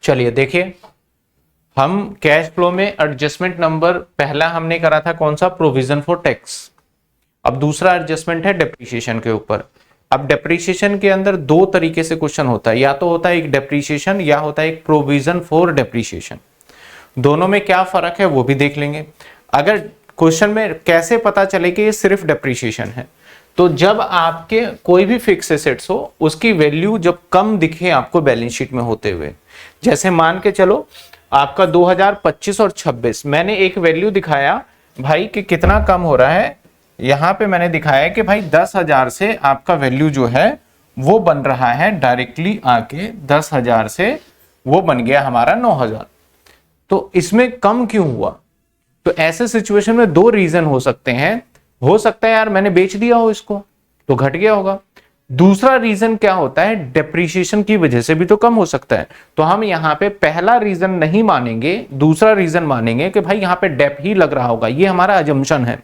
चलिए देखिए, हम कैश फ्लो में एडजस्टमेंट नंबर पहला हमने करा था कौन सा, प्रोविजन फॉर टैक्स। अब दूसरा एडजस्टमेंट है डेप्रीशिएशन के ऊपर। अब डेप्रीशिएशन के अंदर दो तरीके से क्वेश्चन होता है, या तो होता है एक डेप्रीशिएशन या होता है एक प्रोविजन फॉर डेप्रीशिएशन। दोनों में क्या फर्क है वो भी देख लेंगे। अगर क्वेश्चन में कैसे पता चले कि ये सिर्फ डेप्रीशिएशन है, तो जब आपके कोई भी फिक्स एसेट्स हो उसकी वैल्यू जब कम दिखे आपको बैलेंस शीट में होते हुए, जैसे मान के चलो आपका 2025 और 26 मैंने एक वैल्यू दिखाया भाई कि कितना कम हो रहा है। यहां पे मैंने दिखाया कि भाई 10,000 से आपका वैल्यू जो है वो बन रहा है डायरेक्टली आके 10,000 से वो बन गया हमारा 9,000। तो इसमें कम क्यों हुआ? तो ऐसे सिचुएशन में दो रीजन हो सकते हैं। हो सकता है यार मैंने बेच दिया हो इसको तो घट गया होगा। दूसरा रीजन क्या होता है, डेप्रीशिएशन की वजह से भी तो कम हो सकता है। तो हम यहाँ पे पहला रीजन नहीं मानेंगे, दूसरा रीजन मानेंगे कि भाई यहाँ पे डेप ही लग रहा होगा। ये हमारा अजम्पशन है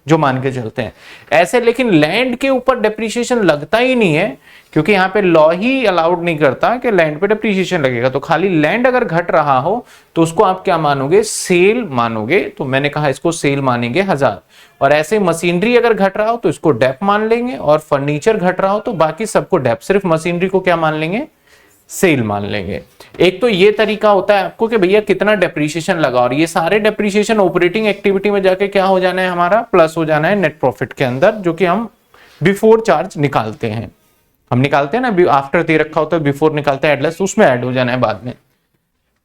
जो मान के चलते हैं ऐसे। लेकिन लैंड के ऊपर डेप्रीशिएशन लगता ही नहीं है, क्योंकि यहाँ पे लॉ ही अलाउड नहीं करता कि लैंड पे डेप्रीशिएशन लगेगा। तो खाली लैंड अगर घट रहा हो तो उसको आप क्या मानोगे, सेल मानोगे। तो मैंने कहा इसको सेल मानेंगे 1000। और ऐसे मशीनरी अगर घट रहा हो तो इसको डेप मान लेंगे, और फर्नीचर घट रहा हो तो बाकी सबको डेप, सिर्फ मशीनरी को क्या मान लेंगे, सेल मान लेंगे। एक तो ये तरीका होता है आपको कि भैया कितना डेप्रीशिएशन लगा, और ये सारे डेप्रीशिएशन ऑपरेटिंग एक्टिविटी में जाके क्या हो जाना है, हमारा प्लस हो जाना है नेट प्रॉफिट के अंदर, जो कि हम बिफोर चार्ज निकालते हैं। हम निकालते हैं ना, आफ्टर दे रखा होता है बिफोर निकालते हैं एडलेस, उसमें ऐड हो जाना है बाद में।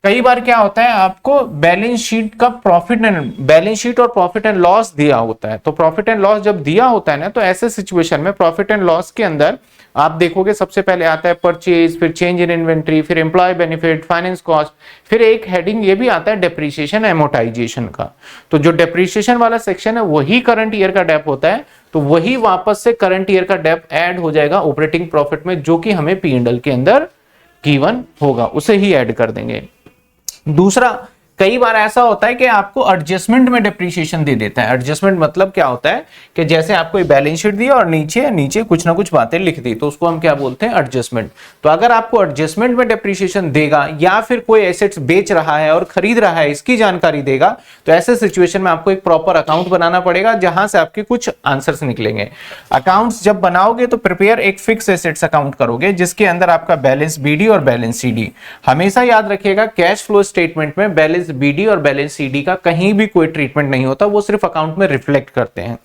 कई बार क्या होता है आपको बैलेंस शीट का बैलेंस शीट और प्रॉफिट एंड लॉस दिया होता है। तो प्रॉफिट एंड लॉस जब दिया होता है ना, तो ऐसे सिचुएशन में प्रॉफिट एंड लॉस के अंदर आप देखोगे सबसे पहले आता है परचेज, फिर चेंज इन इन्वेंट्री, फिर एम्प्लॉय बेनिफिट, फाइनेंस कॉस्ट, फिर एक हेडिंग ये भी आता है डेप्रीशिएशन एमोर्टाइजेशन का। तो जो डेप्रीशिएशन वाला सेक्शन है वही करंट ईयर का डेप होता है, तो वही वापस से करंट ईयर का डेप ऐड हो जाएगा ऑपरेटिंग प्रॉफिट में, जो कि हमें P&L के अंदर गिवन होगा, उसे ही ऐड कर देंगे। दूसरा, कई बार ऐसा होता है कि आपको एडजस्टमेंट में डेप्रीशिएशन दे देता है। एडजस्टमेंट मतलब क्या होता है कि जैसे आपको बैलेंस शीट दिया और नीचे नीचे कुछ ना कुछ बातें लिख दी, तो उसको हम क्या बोलते हैं, एडजस्टमेंट। तो अगर आपको एडजस्टमेंट में डेप्रीशिएशन देगा या फिर कोई एसेट्स बेच रहा है और खरीद रहा है इसकी जानकारी देगा, तो ऐसे सिचुएशन में आपको एक प्रॉपर अकाउंट बनाना पड़ेगा जहां से आपके कुछ आंसर्स निकलेंगे। अकाउंट्स जब बनाओगे तो प्रिपेयर एक फिक्स एसेट्स अकाउंट करोगे जिसके अंदर आपका बैलेंस BD और बैलेंस CD। हमेशा याद रखिएगा कैश फ्लो स्टेटमेंट में बैलेंस BD और बैलेंस CD का कहीं भी कोई ट्रीटमेंट नहीं होता, वो सिर्फ अकाउंट में रिफ्लेक्ट करते हैं,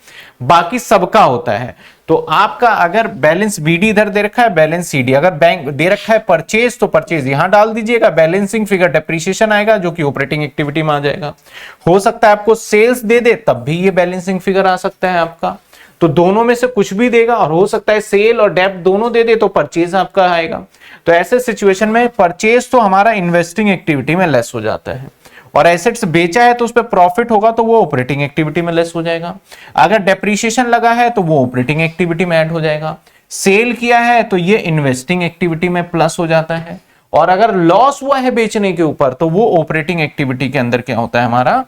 बाकी सबका होता है। तो आपका अगर बैलेंस BD इधर दे रखा है, बैलेंस CD, अगर बैंक दे रखा है परचेज तो परचेज यहां डाल दीजिएगा, बैलेंसिंग फिगर डेप्रीशिएशन आएगा जो कि ऑपरेटिंग एक्टिविटी में आ जाएगा। हो सकता है आपको सेल्स दे दे तब भी ये बैलेंसिंग फिगर आ सकता है आपका, तो दोनों में से कुछ भी देगा। और हो सकता है सेल और डेप दोनों दे दे तो परचेज आपका आएगा। तो ऐसे सिचुएशन में परचेज तो हमारा इन्वेस्टिंग एक्टिविटी में लेस हो जाता है, और एसेट्स बेचा है तो उस पर प्रॉफिट होगा तो वो ऑपरेटिंग एक्टिविटी में लेस हो जाएगा। अगर डेप्रीशिएशन लगा है तो वो ऑपरेटिंग एक्टिविटी में ऐड हो जाएगा। सेल किया है तो ये इन्वेस्टिंग एक्टिविटी में प्लस हो जाता है, और अगर लॉस हुआ है बेचने के ऊपर तो वो ऑपरेटिंग एक्टिविटी के अंदर क्या होता है, हमारा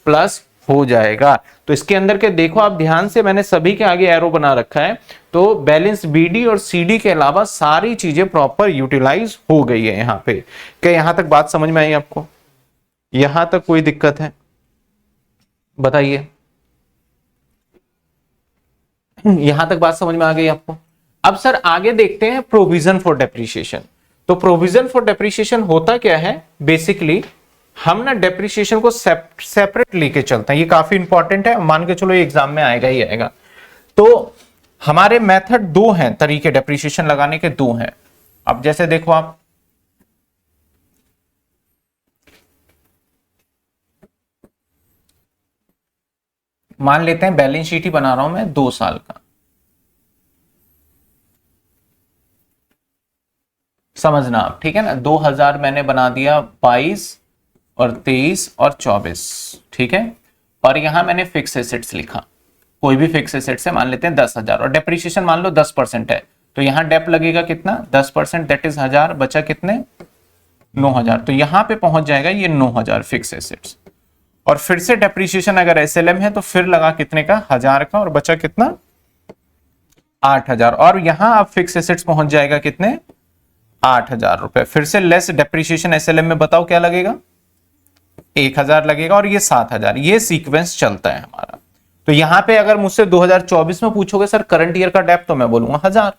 प्लस हो जाएगा। तो इसके अंदर के देखो आप ध्यान से, मैंने सभी के आगे एरो बना रखा है, तो बैलेंस BD और CD के अलावा सारी चीजें प्रॉपर यूटिलाइज हो गई है यहाँ पे। क्या यहां तक बात समझ में आई आपको? यहां तक कोई दिक्कत है बताइए? यहां तक बात समझ में आ गई आपको? अब सर आगे देखते हैं प्रोविजन फॉर डेप्रीशिएशन। तो प्रोविजन फॉर डेप्रीशिएशन होता क्या है, बेसिकली हम ना डेप्रीशिएशन को सेपरेट लेके चलते हैं। ये काफी इंपॉर्टेंट है, मान के चलो ये एग्जाम में आएगा ही आएगा। तो हमारे मेथड दो हैं, तरीके डेप्रीशिएशन लगाने के दो हैं। अब जैसे देखो आप, मान लेते हैं बैलेंस शीट ही बना रहा हूं मैं 2 साल का, समझना आप, ठीक है ना। 2000 मैंने बना दिया 22 और 23 और 24, ठीक है। और यहां मैंने फिक्स एसेट्स लिखा, कोई भी फिक्स एसेट्स है, मान लेते हैं 10,000, और डेप्रीशिएशन मान लो 10% है, तो यहां डेप लगेगा कितना, 10%, दैट इज 1000, बचा कितने, 9000। तो यहां पे पहुंच जाएगा ये 9000 फिक्स एसेट्स। और फिर से डेप्रीशिएशन अगर SLM है तो फिर लगा कितने का, 1000 का, और बचा कितना, 8000। और यहां अब फिक्स एसेट्स पहुंच जाएगा कितने, 8,000 रुपए। फिर से लेस डेप्रीशिएशन एसएलएम में बताओ क्या लगेगा, 1,000 लगेगा और ये 7,000। ये सीक्वेंस चलता है हमारा। तो यहां पे अगर मुझसे 2024 में पूछोगे सर करंट ईयर का डेप, तो मैं बोलूंगा 1,000।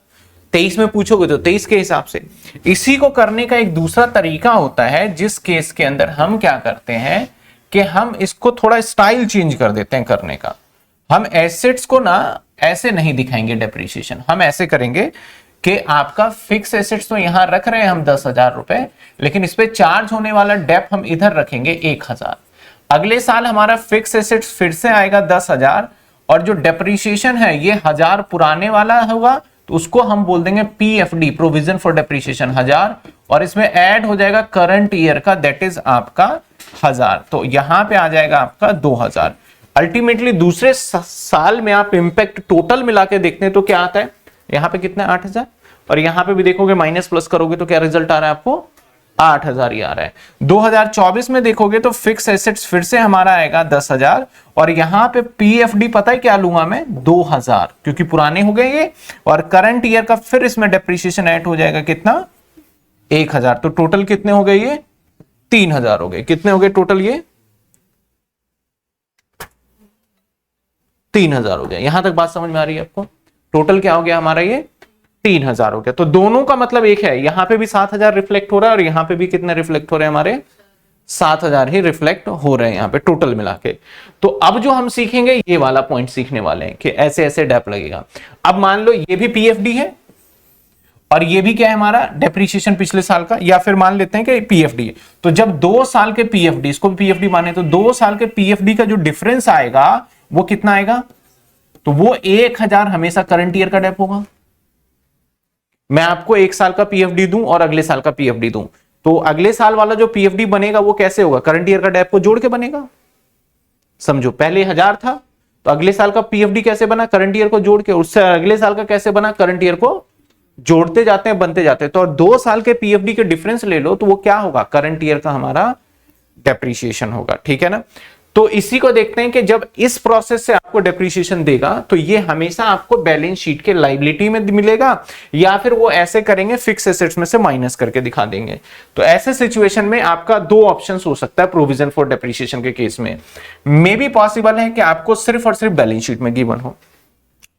23 में पूछोगे तो 23 के हिसाब से। इसी को करने का एक दूसरा तरीका होता है, जिस केस के अंदर हम क्या करते हैं कि हम इसको थोड़ा स्टाइल चेंज कर देते हैं करने का। हम एसेट्स को ना ऐसे नहीं दिखाएंगे डेप्रीशिएशन, हम ऐसे करेंगे कि आपका फिक्स एसेट्स तो यहां रख रहे हैं हम 10,000 रुपए, लेकिन इस पे चार्ज होने वाला डेप हम इधर रखेंगे 1,000। अगले साल हमारा फिक्स एसेट्स फिर से आएगा 10,000 और जो डेप्रीशिएशन है ये 1,000 पुराने वाला होगा, तो उसको हम बोल देंगे पीएफडी, प्रोविजन फॉर डेप्रीशिएशन 1,000, और इसमें ऐड हो जाएगा करंट ईयर का, दैट इज आपका 1,000। तो यहां पे आ जाएगा आपका 2,000। अल्टीमेटली दूसरे साल में आप इंपैक्ट टोटल मिला के देखते हैं तो क्या आता है, यहां पे कितना 8,000, और यहां पे भी देखोगे माइनस प्लस करोगे तो क्या रिजल्ट आ रहा है आपको 8,000 ही आ रहा है। 2024 में देखोगे तो फिक्स एसेट्स फिर से हमारा आएगा 10,000 और यहां पे पीएफडी पता है क्या लूंगा मैं 2,000, क्योंकि पुराने हो गए ये, और करंट ईयर का फिर इसमें डेप्रीशिएशन ऐड हो जाएगा कितना 1,000। तो टोटल कितने हो गए ये 3,000 हो गए। कितने हो गए टोटल ये 3,000 हो गया। यहां तक बात समझ में आ रही है आपको? टोटल क्या हो गया हमारा ये 3,000 हो गया। तो दोनों का मतलब एक है, यहां पे भी 7,000 रिफ्लेक्ट हो रहा है और यहां पे भी कितने रिफ्लेक्ट हो रहे हैं हमारे 7,000 ही रिफ्लेक्ट हो रहे हैं यहां पे टोटल मिला के। तो अब जो हम सीखेंगे ये वाला पॉइंट सीखने वाले हैं कि ऐसे ऐसे डेप लगेगा। अब मान लो ये भी पीएफडी है और ये भी क्या है हमारा डेप्रीशिएशन पिछले साल का, या फिर मान लेते हैं कि पीएफडी है। तो जब 2 साल के पीएफडी, इसको भी पीएफडी माने, तो 2 साल के पीएफडी का जो डिफरेंस आएगा वो कितना आएगा, तो वो 1,000 हमेशा करंट ईयर का डेप होगा। मैं आपको 1 साल का पीएफडी दूं और अगले साल का पीएफडी दूं, तो अगले साल वाला जो पीएफडी बनेगा वो कैसे होगा, करंट ईयर का डेप को जोड़ के बनेगा। समझो पहले 1,000 था तो अगले साल का पीएफडी कैसे बना, करंट ईयर को जोड़ के, उससे अगले साल का कैसे बना, करंट ईयर को जोड़ते जाते हैं बनते जाते हैं। तो 2 साल के पीएफडी के डिफरेंस ले लो तो वो क्या होगा, करंट ईयर का हमारा डेप्रीशिएशन होगा। ठीक है ना? तो इसी को देखते हैं कि जब इस प्रोसेस से आपको डेप्रीशिएशन देगा तो ये हमेशा आपको बैलेंस शीट के लायबिलिटी में मिलेगा, या फिर वो ऐसे करेंगे फिक्स एसेट्स में से माइनस करके दिखा देंगे। तो ऐसे सिचुएशन में आपका 2 ऑप्शंस हो सकता है प्रोविजन फॉर डेप्रीशिएशन के केस में। मे भी पॉसिबल है कि आपको सिर्फ और सिर्फ बैलेंस शीट में गिवन हो।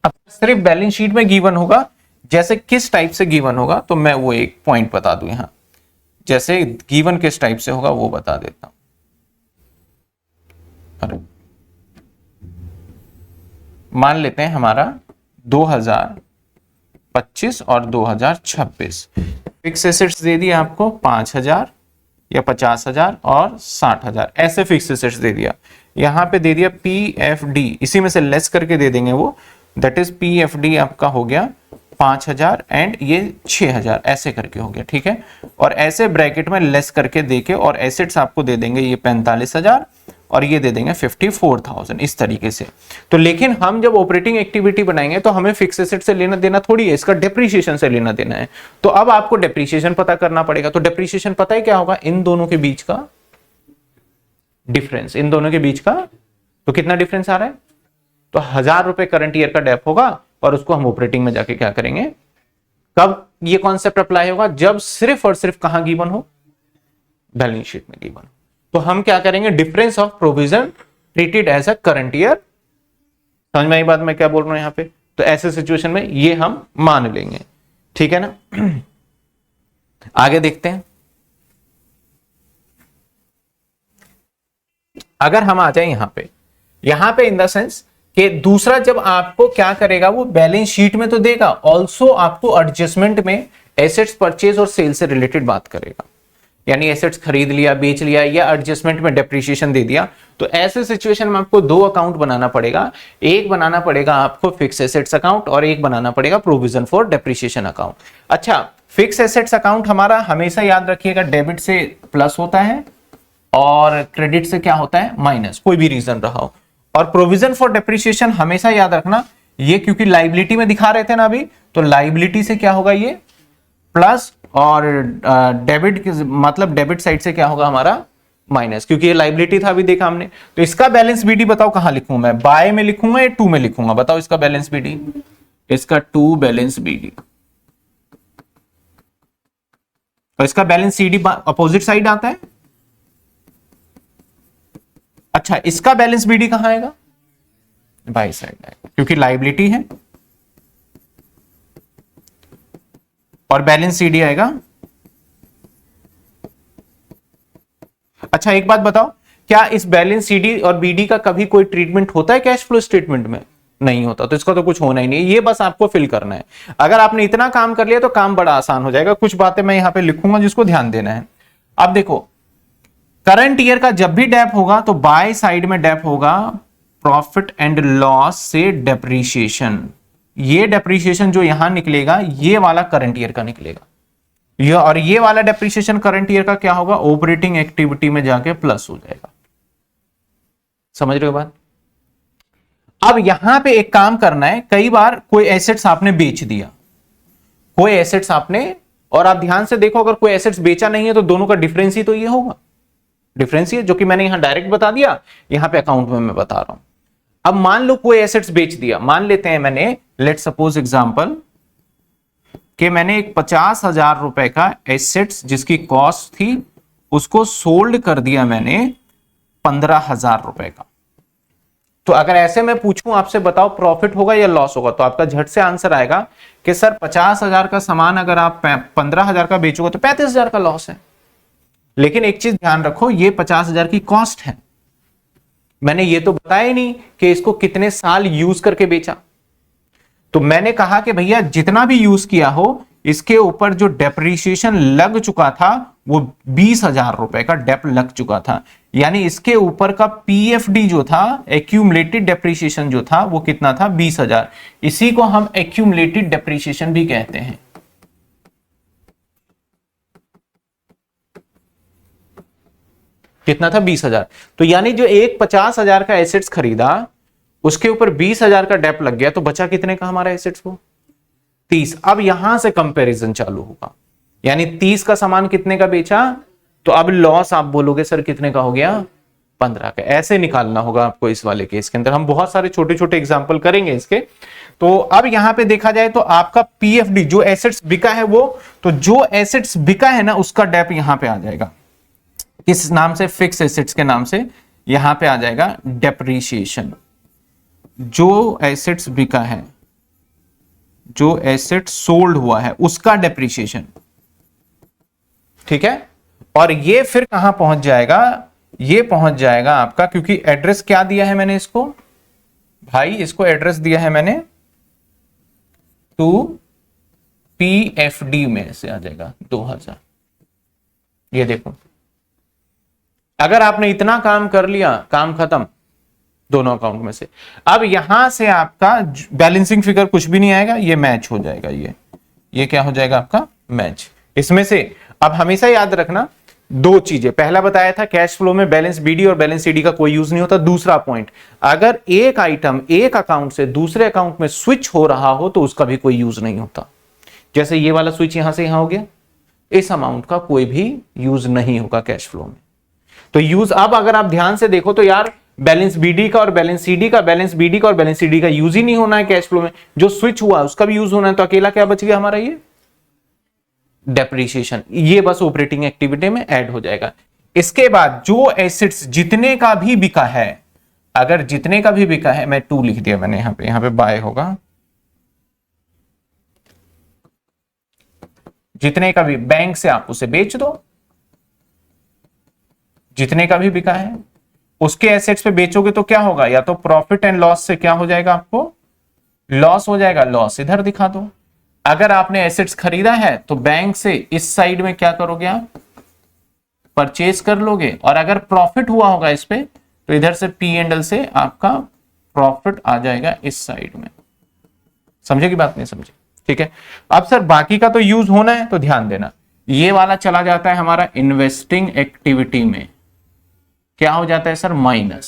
अब सिर्फ बैलेंस शीट में गिवन होगा, जैसे किस टाइप से गिवन होगा, तो मैं वो एक पॉइंट बता दूं यहां, जैसे गिवन किस टाइप से होगा वो बता देता हूं। मान लेते हैं हमारा 2025 और 2026 फिक्स एसेट्स दे दिया आपको 5,000 या 50,000 और 60,000, ऐसे फिक्स एसेट्स दे दिया। यहां पे दे दिया पीएफडी, इसी में से लेस करके दे देंगे वो, दैट इज पीएफडी आपका हो गया 5,000 एंड ये 6,000, ऐसे करके हो गया। ठीक है, और ऐसे ब्रैकेट में लेस करके देके और एसेट्स आपको दे देंगे ये 45,000 और ये दे देंगे 54,000, इस तरीके से। तो लेकिन हम जब ऑपरेटिंग एक्टिविटी बनाएंगे तो हमें फिक्स एसेट से लेना देना थोड़ी है, इसका डेप्रीशिएशन से लेना देना है। तो अब आपको डेप्रीशिएशन पता करना पड़ेगा। तो डेप्रीशिएशन पता है क्या होगा, इन दोनों के बीच का डिफरेंस, इन दोनों के बीच का। तो कितना डिफरेंस आ रहा है, तो 1,000 रुपए करंट ईयर का डेप होगा और उसको हम ऑपरेटिंग में जाके क्या करेंगे, कब ये कॉन्सेप्ट अप्लाई होगा, जब सिर्फ और सिर्फ कहां गिवन हो, बैलेंस शीट में गिवन हो। तो हम क्या करेंगे, difference of provision treated as a current year. समझ में आई बात मैं क्या बोल रहा हूं यहां पे? तो ऐसे सिचुएशन में ये हम मान लेंगे। ठीक है ना? आगे देखते हैं। अगर हम आ जाए यहां पे इन द सेंस कि दूसरा जब आपको क्या करेगा, वो बैलेंस शीट में तो देगा, ऑल्सो आपको एडजस्टमेंट में एसेट्स परचेज और सेल से रिलेटेड बात करेगा। यानी एसेट्स खरीद लिया, बेच लिया, या एडजस्टमेंट में डेप्रीशिएशन दे दिया, तो ऐसे सिचुएशन में आपको 2 अकाउंट बनाना पड़ेगा। एक बनाना पड़ेगा आपको फिक्स एसेट्स अकाउंट और एक बनाना पड़ेगा प्रोविजन फॉर डेप्रीशिएशन अकाउंट। अच्छा, फिक्स एसेट्स अकाउंट हमारा हमेशा याद रखिएगा डेबिट से प्लस होता है और क्रेडिट से क्या होता है, माइनस, कोई भी रीजन रहा हो। और प्रोविजन फॉर डेप्रीशिएशन हमेशा याद रखना, ये क्योंकि लायबिलिटी में दिखा रहे थे ना अभी, तो लायबिलिटी से क्या होगा, ये प्लस, और डेबिट मतलब डेबिट साइड से क्या होगा हमारा माइनस, क्योंकि ये लायबिलिटी था अभी देखा हमने। तो इसका बैलेंस बीडी बताओ कहां लिखूं मैं, बाय में लिखूंगा या 2 में लिखूंगा, बताओ इसका बैलेंस बीडी। इसका 2 बैलेंस बीडी, तो इसका बैलेंस सीडी अपोजिट साइड आता है। अच्छा, इसका बैलेंस बीडी कहां आएगा? बाई साइड आएगा, क्योंकि लायबिलिटी है, और बैलेंस सीडी आएगा। अच्छा, एक बात बताओ, क्या इस बैलेंस सीडी और बीडी का कभी कोई ट्रीटमेंट होता है कैश फ्लो स्टेटमेंट में? नहीं होता, तो इसका तो कुछ होना ही नहीं, ये बस आपको फिल करना है। अगर आपने इतना काम कर लिया तो काम बड़ा आसान हो जाएगा। कुछ बातें मैं यहां पे लिखूंगा जिसको ध्यान देना है। अब देखो, करंट ईयर का जब भी डेप होगा तो बाय साइड में डेप होगा प्रॉफिट एंड लॉस से डेप्रीशिएशन। ये डेप्रीशिएशन जो यहां निकलेगा, ये वाला करंट ईयर का निकलेगा, और ये वाला डेप्रीशिएशन करंट ईयर का क्या होगा? ऑपरेटिंग एक्टिविटी में जाके प्लस हो जाएगा। समझ रहे हो बात? अब यहां पे एक काम करना है, कई बार कोई एसेट्स आपने बेच दिया, कोई एसेट्स आपने, और आप ध्यान से देखो, अगर कोई एसेट्स बेचा नहीं है तो दोनों का डिफरेंस ही तो ये होगा, डिफरेंस ही है, जो कि मैंने यहां डायरेक्ट बता दिया, यहां पे अकाउंट में मैं बता रहा हूं। अब मान लो कोई एसेट्स बेच दिया, मान लेते हैं मैंने, लेट सपोज एग्जांपल कि मैंने एक 50,000 रुपए का एसेट्स जिसकी कॉस्ट थी उसको सोल्ड कर दिया मैंने 15,000 रुपए का। तो अगर ऐसे मैं पूछूं आपसे, बताओ प्रॉफिट होगा या लॉस होगा, तो आपका झट से आंसर आएगा कि सर 50,000 का सामान अगर आप 15,000 का बेचोगे तो 35,000 का लॉस है। लेकिन एक चीज ध्यान रखो, ये 50,000 की कॉस्ट है, मैंने ये तो बताया ही नहीं कि इसको कितने साल यूज करके बेचा। तो मैंने कहा कि भैया जितना भी यूज किया हो, इसके ऊपर जो डेप्रीशिएशन लग चुका था वो 20,000 रुपए का डेप लग चुका था, यानी इसके ऊपर का पीएफडी जो था, एक्यूमुलेटेड डेप्रीशिएशन जो था, वो कितना था? 20,000। इसी को हम एक्यूमुलेटेड डेप्रीशिएशन भी कहते हैं। कितना था? 20,000। तो यानी जो एक 50,000 का एसेट्स खरीदा, उसके ऊपर 20,000 का डेप लग गया, तो बचा कितने का हमारा एसेट्स को? 30। अब यहां से कंपैरिजन चालू होगा, यानी 30 का सामान कितने का बेचा, तो अब लॉस आप बोलोगे सर कितने का हो गया? 15 का। ऐसे निकालना होगा आपको इस वाले केस के अंदर। हम बहुत सारे छोटे छोटे एग्जांपल करेंगे इसके। तो अब यहां पे देखा जाए तो आपका पीएफडी जो एसेट्स बिका है वो, तो जो एसेट्स बिका है ना उसका डेप यहां पे आ जाएगा, किस नाम से? फिक्स एसेट्स के नाम से यहां पे आ जाएगा डेप्रीशिएशन। जो एसेट्स बिका है, जो एसेट सोल्ड हुआ है, उसका डेप्रीशिएशन। ठीक है, और ये फिर कहां पहुंच जाएगा? ये पहुंच जाएगा आपका, क्योंकि एड्रेस क्या दिया है मैंने इसको भाई, इसको एड्रेस दिया है मैंने टू पीएफडी में से आ जाएगा 2000। ये देखो, अगर आपने इतना काम कर लिया, काम खत्म दोनों अकाउंट में से। अब यहां से आपका बैलेंसिंग फिगर कुछ भी नहीं आएगा, ये मैच हो जाएगा, ये क्या हो जाएगा आपका? मैच। इसमें से अब हमेशा याद रखना दो चीजें, पहला बताया था कैश फ्लो में बैलेंस बीडी और बैलेंस सीडी का कोई यूज नहीं होता। दूसरा पॉइंट, अगर एक आइटम एक अकाउंट से दूसरे अकाउंट में स्विच हो रहा हो तो उसका भी कोई यूज नहीं होता। जैसे ये वाला स्विच यहां से यहां हो गया, इस अमाउंट का कोई भी यूज नहीं होगा कैश फ्लो में। तो यूज, अब अगर आप ध्यान से देखो तो यार बैलेंस बीडी का और बैलेंस सीडी का, बैलेंस बीडी का और बैलेंस सीडी का यूज ही नहीं होना है कैश फ्लो में, जो स्विच हुआ उसका भी यूज होना है। तो अकेला क्या बच गया हमारा? ये डेप्रीशिएशन, ये बस ऑपरेटिंग एक्टिविटी में ऐड हो जाएगा। इसके बाद जो एसेट्स जितने का भी बिका है, अगर जितने का भी बिका है, मैं 2 लिख दिया मैंने यहां पे बाय होगा, जितने का भी बैंक से आप उसे बेच दो, जितने का भी बिका है उसके एसेट्स पे बेचोगे तो क्या होगा? या तो प्रॉफिट एंड लॉस से क्या हो जाएगा? आपको लॉस हो जाएगा, लॉस इधर दिखा दो। अगर आपने एसेट्स खरीदा है तो बैंक से इस साइड में क्या करोगे? आप परचेज कर लोगे, और अगर प्रॉफिट हुआ होगा इस पे तो इधर से पी एंड एल से आपका प्रॉफिट आ जाएगा इस साइड में। समझे की बात? नहीं समझे? ठीक है। अब सर बाकी का तो यूज होना है, तो ध्यान देना, ये वाला चला जाता है हमारा इन्वेस्टिंग एक्टिविटी में, क्या हो जाता है सर? माइनस।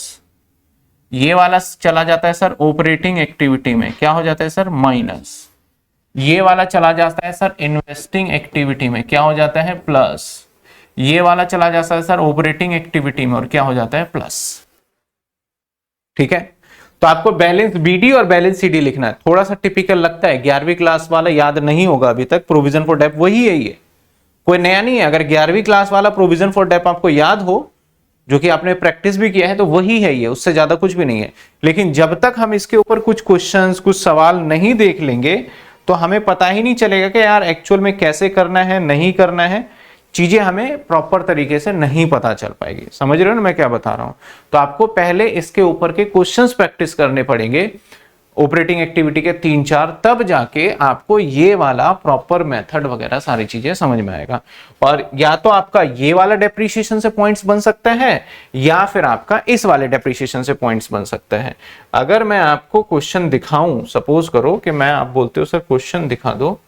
ये वाला चला जाता है सर ऑपरेटिंग एक्टिविटी में, क्या हो जाता है सर? माइनस। ये वाला चला जाता है सर इन्वेस्टिंग एक्टिविटी में, क्या हो जाता है? प्लस। ये वाला चला जाता है सर ऑपरेटिंग एक्टिविटी में, और क्या हो जाता है? प्लस। ठीक है, तो आपको बैलेंस बीडी और बैलेंस सीडी लिखना है। थोड़ा सा टिपिकल लगता है, 11वीं क्लास वाला याद नहीं होगा अभी तक, प्रोविजन फॉर डेप्ट वही है ये, कोई नया नहीं है। अगर 11वीं क्लास वाला प्रोविजन फॉर डेप आपको याद हो, जो कि आपने प्रैक्टिस भी किया है, तो वही है ये, उससे ज्यादा कुछ भी नहीं है। लेकिन जब तक हम इसके ऊपर कुछ क्वेश्चंस, कुछ सवाल नहीं देख लेंगे तो हमें पता ही नहीं चलेगा कि यार एक्चुअल में कैसे करना है, नहीं करना है, चीजें हमें प्रॉपर तरीके से नहीं पता चल पाएगी। समझ रहे हो ना मैं क्या बता रहा हूं? तो आपको पहले इसके ऊपर के क्वेश्चंस प्रैक्टिस करने पड़ेंगे, ऑपरेटिंग एक्टिविटी के 3-4, तब जाके आपको ये वाला प्रॉपर मेथड वगैरह सारी चीजें समझ में आएगा। और या तो आपका ये वाला डेप्रिसिएशन से पॉइंट्स बन सकता है, या फिर आपका इस वाले डेप्रिसिएशन से पॉइंट्स बन सकता है। अगर मैं आपको क्वेश्चन दिखाऊं, सपोज करो कि मैं, आप बोलते हो सर क्वेश्चन दिखा दो,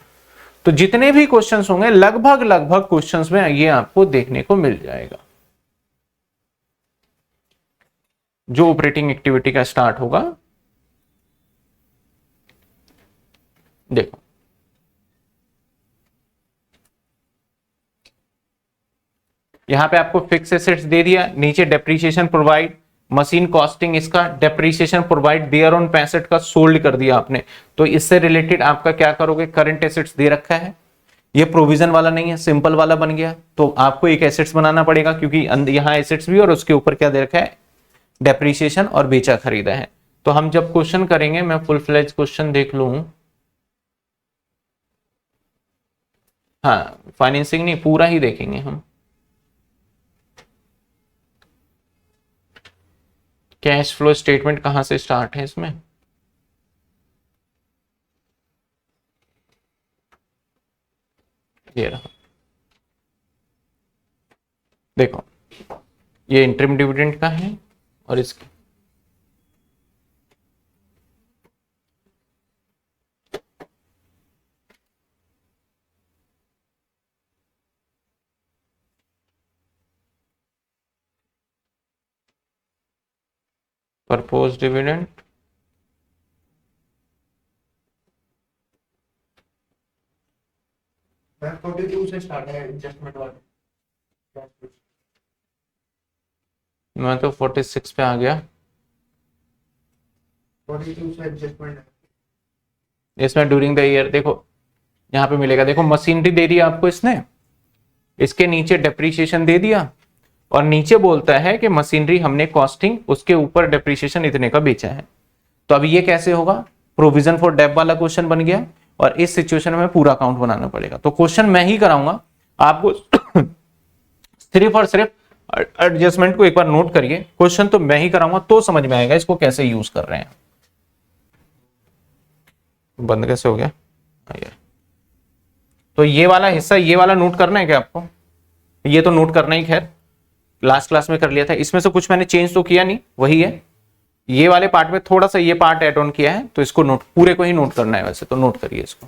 तो जितने भी क्वेश्चंस होंगे लगभग क्वेश्चंस में ये आपको देखने को मिल जाएगा। जो ऑपरेटिंग एक्टिविटी का स्टार्ट होगा, देखो यहां पे आपको फिक्स एसेट्स दे दिया, नीचे डेप्रिसिएशन प्रोवाइड, मशीन कॉस्टिंग, इसका डेप्रिसिएशन प्रोवाइड देयर ऑन 65 का सोल्ड कर दिया आपने। तो इससे रिलेटेड आपका क्या करोगे, करंट एसेट्स दे रखा है, ये प्रोविजन वाला नहीं है, सिंपल वाला बन गया। तो आपको एक एसेट्स बनाना पड़ेगा, क्योंकि यहां एसेट्स भी और उसके ऊपर क्या दे रखा है, डेप्रिसिएशन और बेचा खरीदा है। तो हम जब क्वेश्चन करेंगे, मैं फुल फ्लेज क्वेश्चन देख लूं, हाँ फाइनेंसिंग नहीं, पूरा ही देखेंगे हम। कैश फ्लो स्टेटमेंट कहां से स्टार्ट है इसमें, ये रहा। देखो ये इंटरिम डिविडेंड का है और इसकी प्रपोज डिविडेंड, मैं 42 से स्टार्ट है एडजस्टमेंट वाले। मैं तो 46 पे आ गया। 42 से एडजस्टमेंट है इसमें ड्यूरिंग द ईयर, देखो यहाँ पे मिलेगा, देखो मशीनरी दे दिया आपको इसने, इसके नीचे डेप्रिसिएशन दे दिया, और नीचे बोलता है कि मशीनरी हमने कॉस्टिंग, उसके ऊपर डेप्रिसिएशन इतने का बेचा है। तो अभी ये कैसे होगा, प्रोविजन फॉर डेप वाला क्वेश्चन बन गया, और इस सिचुएशन में पूरा अकाउंट बनाना पड़ेगा। तो क्वेश्चन मैं ही कराऊंगा आपको, सिर्फ और सिर्फ एडजस्टमेंट को एक बार नोट करिए, क्वेश्चन तो मैं ही कराऊंगा, तो समझ में आएगा इसको कैसे यूज कर रहे हैं। बंद कैसे हो गया, तो ये वाला हिस्सा, ये वाला नोट करना है क्या आपको, ये तो नोट करना ही, खैर लास्ट क्लास में कर लिया था। इसमें से कुछ मैंने चेंज तो किया नहीं, वही है। ये वाले पार्ट में थोड़ा सा ये पार्ट ऐड ऑन किया है, तो इसको नोट, पूरे को ही नोट करना है वैसे, तो नोट करिए इसको।